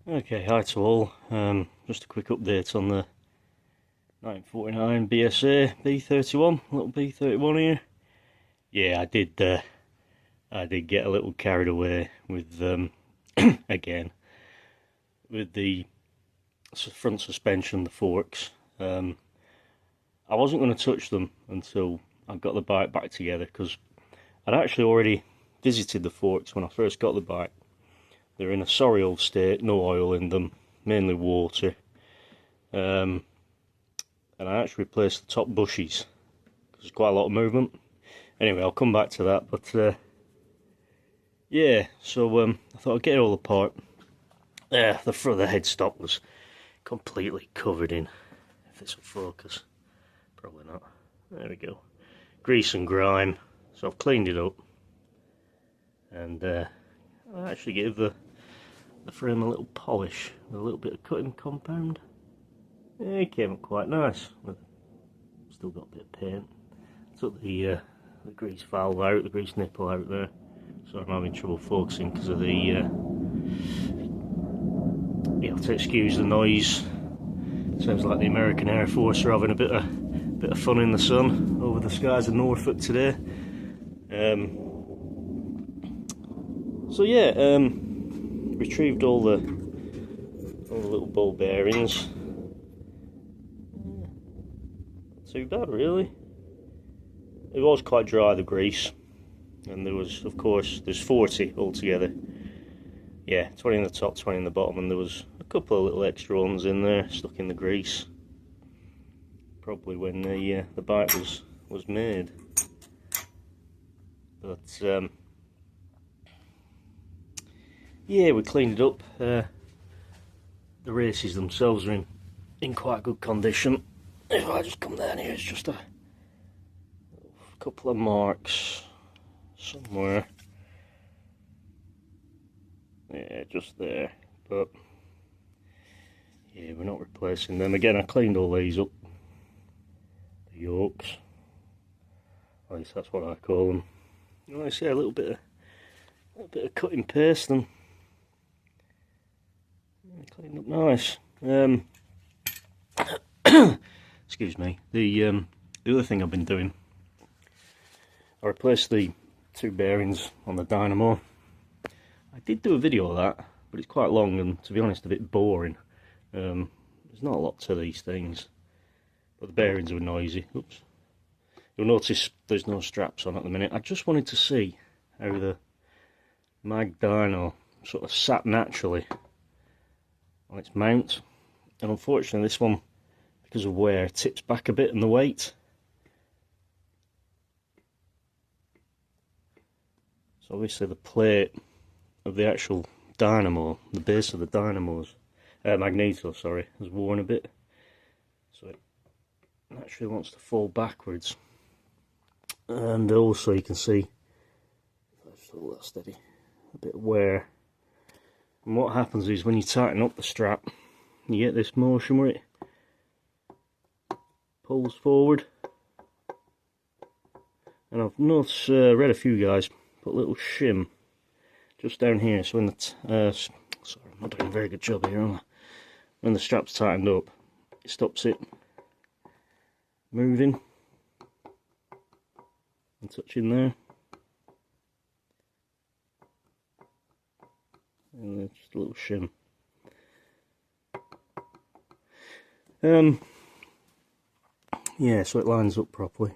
Okay, hi to all. Just a quick update on the 1949 BSA B31, little B31 here. Yeah, I did get a little carried away with again with the front suspension, the forks. I wasn't going to touch them until I got the bike back together because I'd actually already visited the forks when I first got the bike. They're in a sorry old state, no oil in them, mainly water. And I actually replaced the top bushes because there's quite a lot of movement. Anyway, I'll come back to that, but yeah, so I thought I'd get it all apart. The front of the headstock was completely covered in, if this will focus, probably not. There we go. Grease and grime, so I've cleaned it up. And I actually gave the frame a little polish with a little bit of cutting compound. Yeah, it came up quite nice. Still got a bit of paint. Took the grease valve out, the grease nipple out there. So I'm having trouble focusing because of the you have to excuse the noise. Sounds like the American Air Force are having a bit of fun in the sun over the skies of Norfolk today. So yeah, retrieved all the little ball bearings. Not too bad really. It was quite dry, the grease, and there was, of course, there's 40 altogether. Yeah, 20 in the top, 20 in the bottom, and there was a couple of little extra ones in there stuck in the grease. Probably when the bike was made. But yeah, we cleaned it up. The races themselves are in quite good condition. If I just come down here, it's just a couple of marks somewhere. Yeah, just there. But yeah, we're not replacing them. Again, I cleaned all these up. The yokes. At least that's what I call them. You know, I see a little bit of cut and paste and cleaned up nice. Excuse me. The other thing I've been doing, I replaced the two bearings on the dynamo. I did do a video of that, but it's quite long and, to be honest, a bit boring. There's not a lot to these things, but the bearings were noisy. Oops. You'll notice there's no straps on at the minute. I just wanted to see how the Magdyno sort of sat naturally on its mount, and unfortunately this one, because of wear, tips back a bit in the weight. So obviously the plate of the actual dynamo, the base of the dynamo's magneto, sorry, has worn a bit, so it naturally wants to fall backwards. And also you can see, just hold that steady, a bit of wear. And what happens is when you tighten up the strap, you get this motion where it pulls forward. And I've noticed, read a few guys put a little shim just down here, so when the sorry, I'm not doing a very good job here, am I? When the strap's tightened up, it stops it moving and touching there. And then just a little shim. Yeah, so it lines up properly.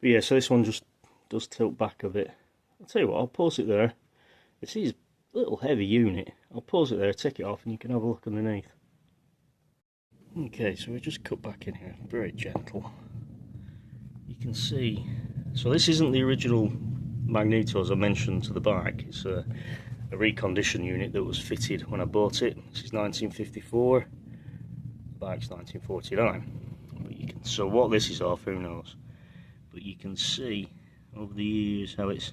But yeah, so this one just does tilt back a bit. I'll tell you what, I'll pause it there. It's a little heavy unit. I'll pause it there, take it off, and you can have a look underneath. Okay, so we just cut back in here, very gentle. You can see, so this isn't the original magneto as I mentioned to the bike. It's a reconditioned unit that was fitted when I bought it. This is 1954, the bike's 1949. But you can, so what this is off, who knows? But you can see over the years how it's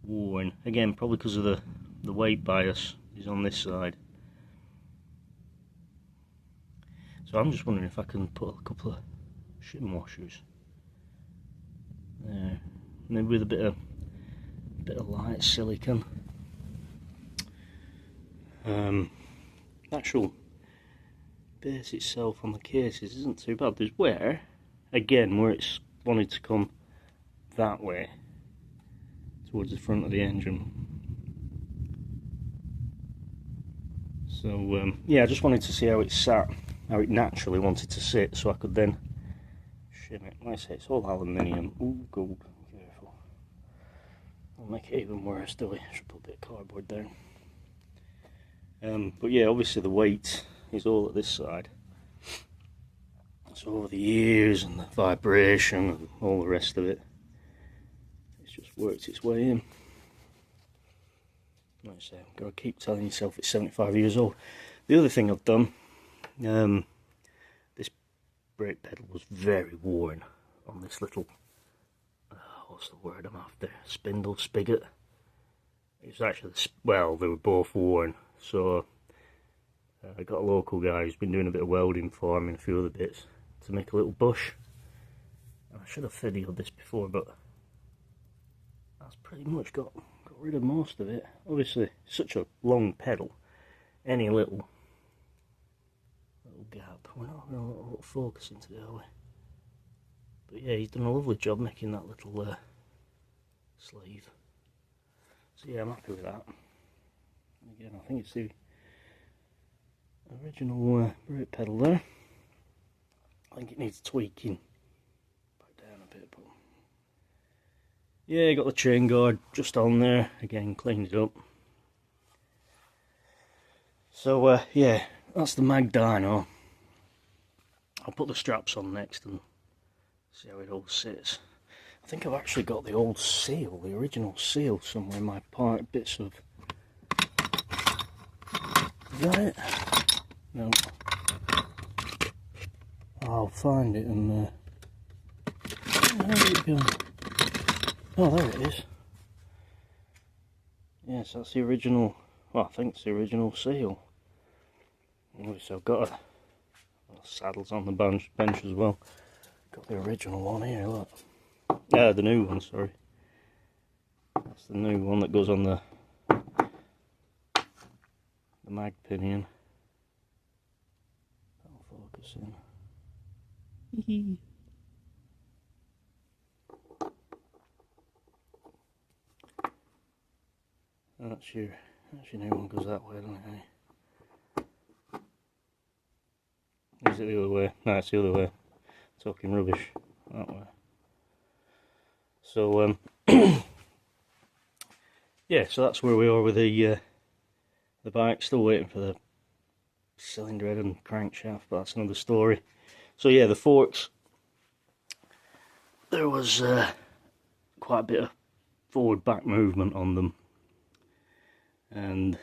worn. Again, probably because of the weight bias is on this side. So I'm just wondering if I can put a couple of shim washers there, maybe with a bit of light silicone. Actual base itself on the cases isn't too bad. There's where it's wanted to come that way towards the front of the engine. So yeah, I just wanted to see how it sat, how it naturally wanted to sit, so I could then shim it. Like I say, it's all aluminium. Ooh, gold. Careful. I'll make it even worse, do we? Should put a bit of cardboard down. But yeah, obviously the weight is all at this side. So over the years and the vibration and all the rest of it, it's just worked its way in. Like I say, I've got to keep telling yourself it's 75 years old. The other thing I've done, this brake pedal was very worn on this little, what's the word I'm after, spindle, spigot. It was actually, well, they were both worn, so I got a local guy who's been doing a bit of welding for me and a few other bits to make a little bush. And I should have videoed this before, but that's pretty much got rid of most of it. Obviously, such a long pedal, any little gap, we're not going to let a little focus into it, are we? But yeah, he's done a lovely job making that little sleeve. So yeah, I'm happy with that. Again, I think it's the original brake pedal there. I think it needs tweaking back down a bit, but yeah, got the chain guard just on there, again cleaned it up. So yeah, that's the Magdyno. I'll put the straps on next and see how it all sits. I think I've actually got the old seal, the original seal somewhere in my bits of... Is that it? No. I'll find it and... Where's it going? Oh, there it is. Yes, that's the original... Well, I think it's the original seal. Obviously I've got saddles on the bench as well. Got the original one here, look. The new one, sorry. That's the new one that goes on the mag pinion. That'll focus in. That's your new one, goes that way, doesn't it? Is it the other way? No, it's the other way. Talking rubbish. That way. So yeah, so that's where we are with the bike. Still waiting for the cylinder head and crankshaft, but that's another story. So yeah, the forks, there was quite a bit of forward back movement on them, and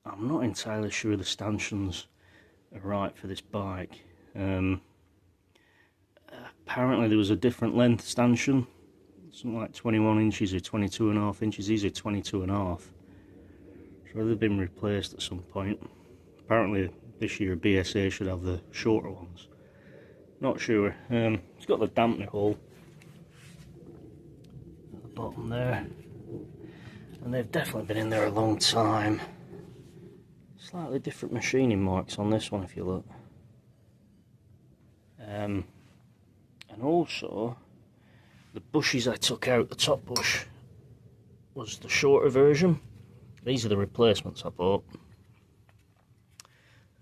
I'm not entirely sure the stanchions are right for this bike. Apparently there was a different length stanchion, something like 21 inches or 22.5 inches. These are 22.5, so they've been replaced at some point. Apparently this year BSA should have the shorter ones, not sure. It's got the dampener hole at the bottom there, and they've definitely been in there a long time. Slightly different machining marks on this one if you look. And also the bushes I took out, the top bush was the shorter version. These are the replacements I bought,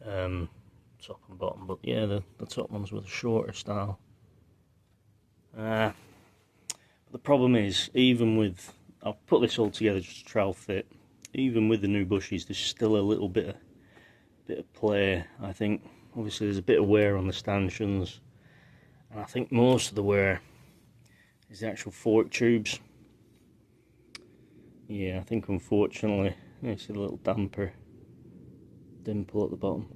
top and bottom, but yeah, the top ones were the shorter style. But the problem is, even with, I've put this all together just to trial fit, even with the new bushes there's still a little bit of play. I think obviously there's a bit of wear on the stanchions, and I think most of the wear is the actual fork tubes. Yeah, I think unfortunately, you see the little damper dimple at the bottom.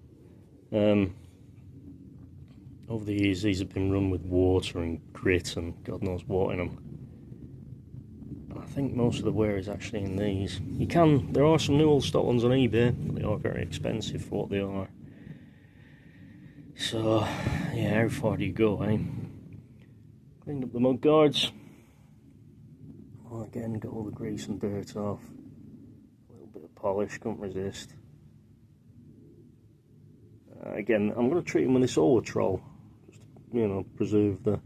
Over the years these have been run with water and grit and God knows what in them. And I think most of the wear is actually in these. There are some new old stock ones on eBay, but they are very expensive for what they are. So, yeah, how far do you go, eh? Cleaned up the mud guards. Well, again, got all the grease and dirt off. A little bit of polish, couldn't resist. Again, I'm going to treat them with this Overtroll, just to, you know, preserve the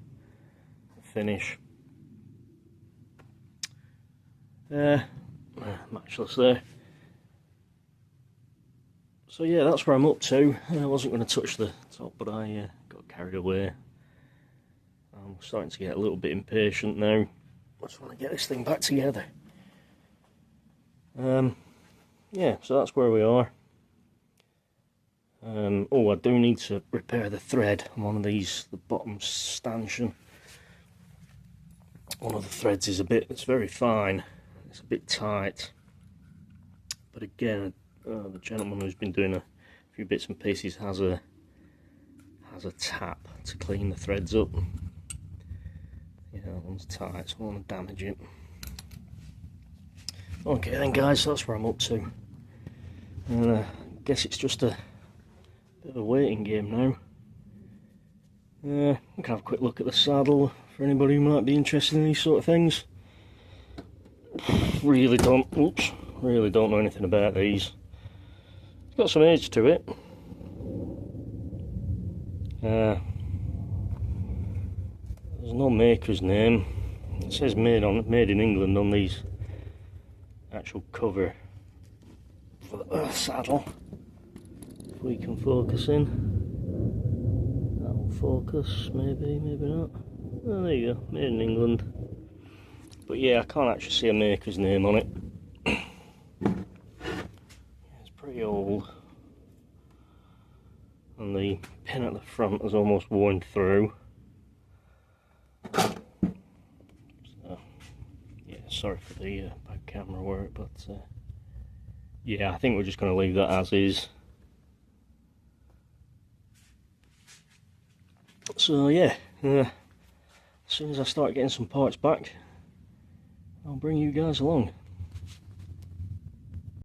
finish. Matchless there. So yeah, that's where I'm up to. I wasn't going to touch the top, but I got carried away. I'm starting to get a little bit impatient now. I just want to get this thing back together. Yeah, so that's where we are. Oh, I do need to repair the thread on one of these, the bottom stanchion. One of the threads is it's very fine, it's a bit tight. But again, the gentleman who's been doing a few bits and pieces has a tap to clean the threads up. Yeah, that one's tight, so I don't want to damage it. Okay then guys, so that's where I'm up to. And I guess it's just a bit of a waiting game now. We can have a quick look at the saddle for anybody who might be interested in these sort of things. Really don't know anything about these. It's got some age to it. There's no maker's name. It says made in England on these actual cover for the saddle. If we can focus in, that'll focus. Maybe not. Oh, there you go. Made in England. But yeah, I can't actually see a maker's name on it. It's pretty old. And the pin at the front is almost worn through. So, yeah, sorry for the bad camera work, but yeah, I think we're just going to leave that as is. So yeah, as soon as I start getting some parts back, I'll bring you guys along.